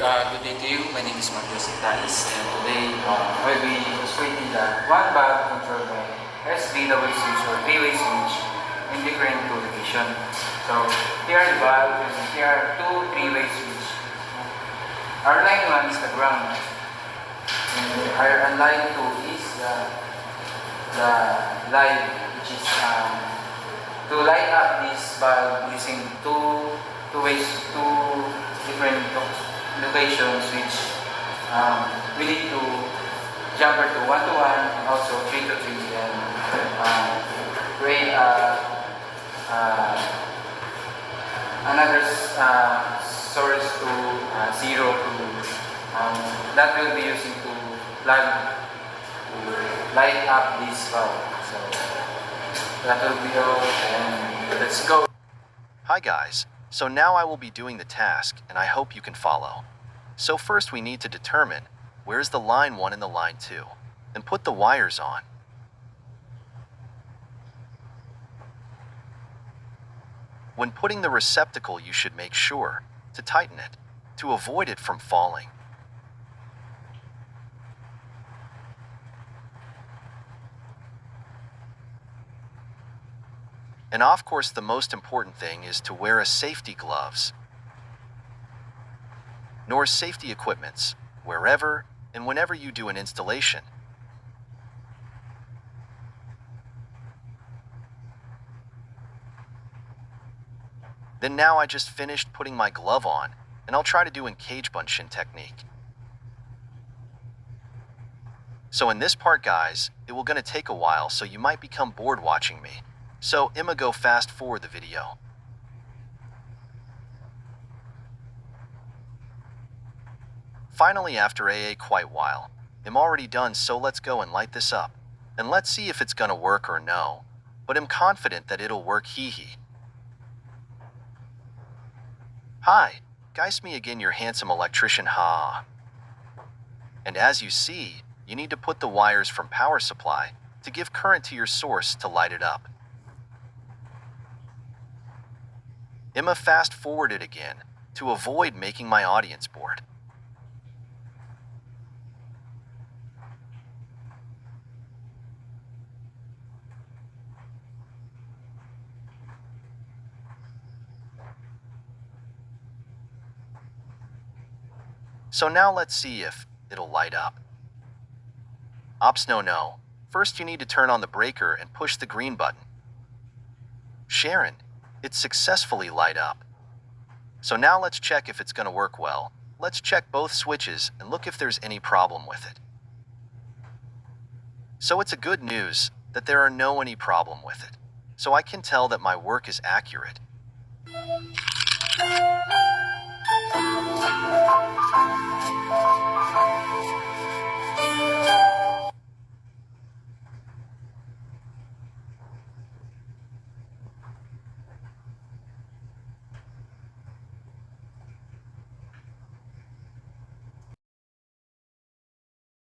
good day to you. My name is Marcos Italis, and today I will be illustrating the one valve controlled by SVW switch or three-way switch in different location. So here are the valve, and here are two three-way switch. Our line 1 is the ground, and our line 2 is the line which is to light up this valve using two different locations, which we need to jumper to 1 to 1 and also 3 to 3, and create another source to 0 to that will be using to light up this valve. So that will be all, and let's go. Hi guys, so now I will be doing the task and I hope you can follow. So first we need to determine where's the line 1 and the line 2 and put the wires on. When putting the receptacle, you should make sure to tighten it to avoid it from falling. And of course, the most important thing is to wear a safety gloves, nor safety equipments, wherever and whenever you do an installation. Then now I just finished putting my glove on, and I'll try to do in cage bunshin technique. So in this part guys, it will gonna take a while, so you might become bored watching me. So I'ma go fast forward the video. Finally, after quite while, I'm already done, so let's go and light this up. And let's see if it's gonna work or no. But I'm confident that it'll work, hee hee. Hi, guys, me again, your handsome electrician, ha. And as you see, you need to put the wires from power supply to give current to your source to light it up. I'ma fast forward it again to avoid making my audience bored. So now let's see if it'll light up. Ops, no. First you need to turn on the breaker and push the green button. Sharon, it's successfully light up. So now let's check if it's gonna work well. Let's check both switches and look if there's any problem with it. So it's a good news that there are any problem with it. So I can tell that my work is accurate.